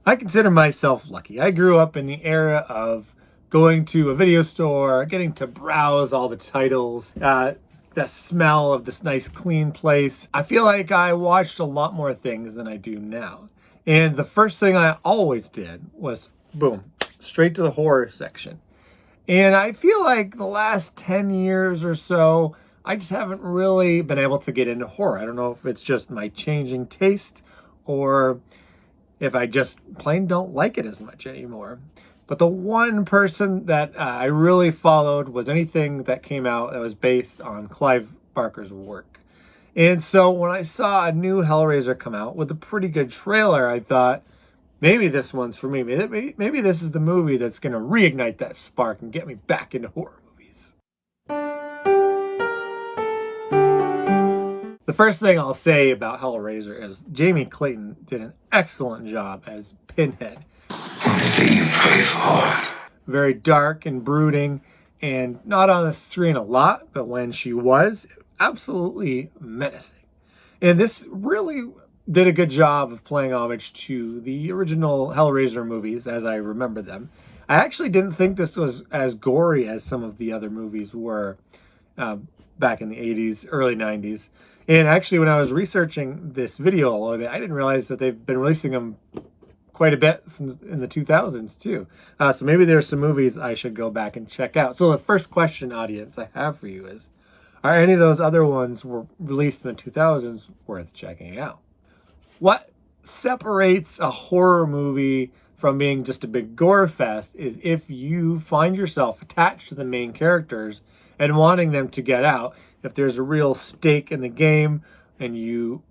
I consider myself lucky. I grew up in the era of going to a video store, getting to browse all the titles, the smell of this nice clean place. I feel like I watched a lot more things than I do now. And the first thing I always did was, boom, straight to the horror section. And I feel like the last 10 years or so, I just haven't really been able to get into horror. I don't know if it's just my changing taste or if I just plain don't like it as much anymore. But the one person that I really followed was anything that came out that was based on Clive Barker's work. And so when I saw a new Hellraiser come out with a pretty good trailer, I thought, maybe this one's for me. Maybe this is the movie that's going to reignite that spark and get me back into horror movies. The first thing I'll say about Hellraiser is Jamie Clayton did an excellent job as Pinhead. What is it you pray for? Very dark and brooding, and not on the screen a lot, but when she was, absolutely menacing. And this really did a good job of playing homage to the original Hellraiser movies as I remember them. I actually didn't think this was as gory as some of the other movies were back in the 80s, early 90s. And actually, when I was researching this video a little bit, I didn't realize that they've been releasing them quite a bit in the 2000s too. So maybe there's some movies I should go back and check out. So the first question, audience, I have for you is, are any of those other ones were released in the 2000s worth checking out? What separates a horror movie from being just a big gore fest is if you find yourself attached to the main characters and wanting them to get out. If there's a real stake in the game and you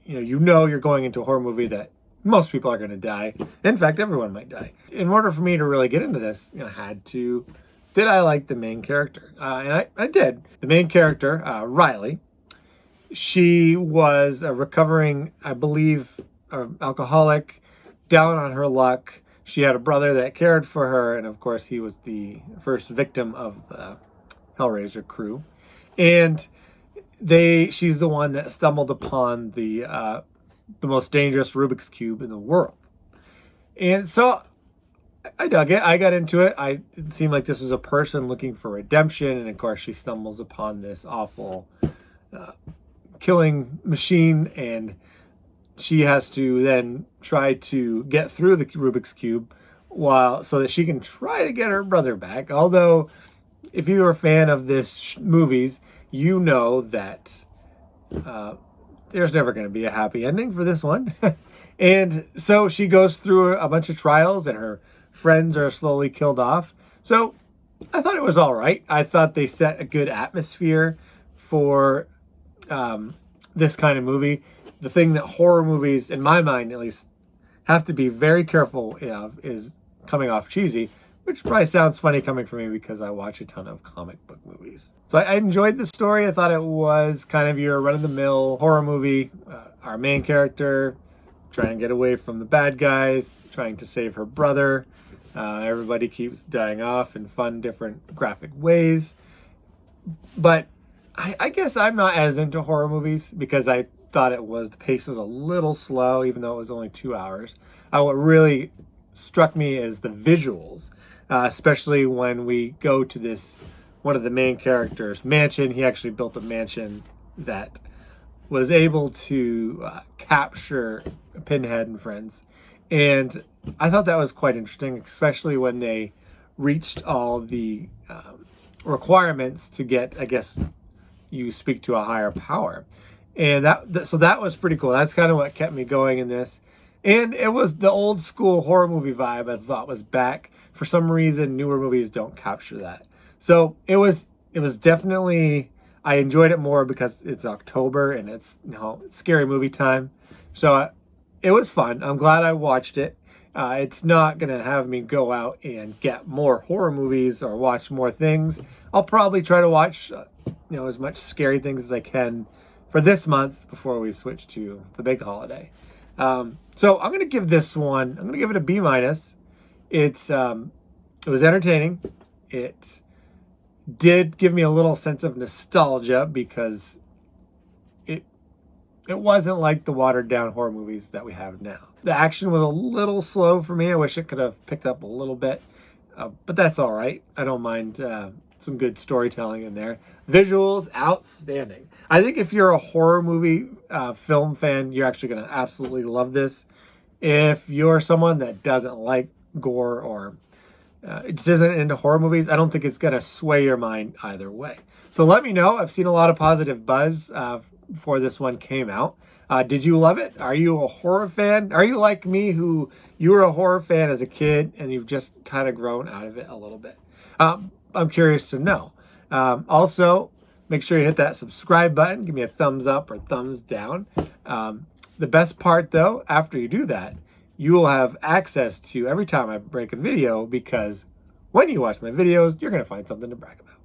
know you're going into a horror movie that most people are going to die. In fact, everyone might die. In order for me to really get into this, did I like the main character? And I did. The main character, Riley, she was a recovering, I believe, alcoholic, down on her luck. She had a brother that cared for her, and of course he was the first victim of the Hellraiser crew. And she's the one that stumbled upon the most dangerous Rubik's Cube in the world. And so I dug it. I got into it. It seemed like this was a person looking for redemption. And of course, she stumbles upon this awful killing machine. And she has to then try to get through the Rubik's Cube so that she can try to get her brother back. Although, if you're a fan of this movies, you know that there's never going to be a happy ending for this one. And so she goes through a bunch of trials and her friends are slowly killed off. So I thought it was all right. I thought they set a good atmosphere for this kind of movie. The thing that horror movies, in my mind at least, have to be very careful of is coming off cheesy, which probably sounds funny coming from me because I watch a ton of comic book movies. So I enjoyed the story. I thought it was kind of your run-of-the-mill horror movie. Our main character trying to get away from the bad guys, trying to save her brother. Everybody keeps dying off in fun, different graphic ways. But I guess I'm not as into horror movies because I thought the pace was a little slow, even though it was only 2 hours. What really struck me is the visuals. Especially when we go to one of the main characters' mansion. He actually built a mansion that was able to capture Pinhead and friends. And I thought that was quite interesting, especially when they reached all the requirements to get, I guess, you speak to a higher power. And so that was pretty cool. That's kind of what kept me going in this. And it was the old school horror movie vibe I thought was back. For some reason, newer movies don't capture that. So it was definitely, I enjoyed it more because it's October and it's scary movie time. So it was fun. I'm glad I watched it. It's not going to have me go out and get more horror movies or watch more things. I'll probably try to watch as much scary things as I can for this month before we switch to the big holiday. So I'm going to give this one, I'm going to give it a B-. It was entertaining. It did give me a little sense of nostalgia because it It wasn't like the watered down horror movies that we have now. The action was a little slow for me. I wish it could have picked up a little bit, but that's all right. I don't mind some good storytelling in there. Visuals, outstanding. I think if you're a horror movie film fan, you're actually going to absolutely love this. If you're someone that doesn't like gore or just isn't into horror movies, I don't think it's going to sway your mind either way. So let me know. I've seen a lot of positive buzz before this one came out. Did you love it? Are you a horror fan? Are you like me, who you were a horror fan as a kid and you've just kind of grown out of it a little bit? I'm curious to know. Also, make sure you hit that subscribe button. Give me a thumbs up or thumbs down. The best part, though, after you do that, you will have access to every time I break a video, because when you watch my videos, you're going to find something to brag about.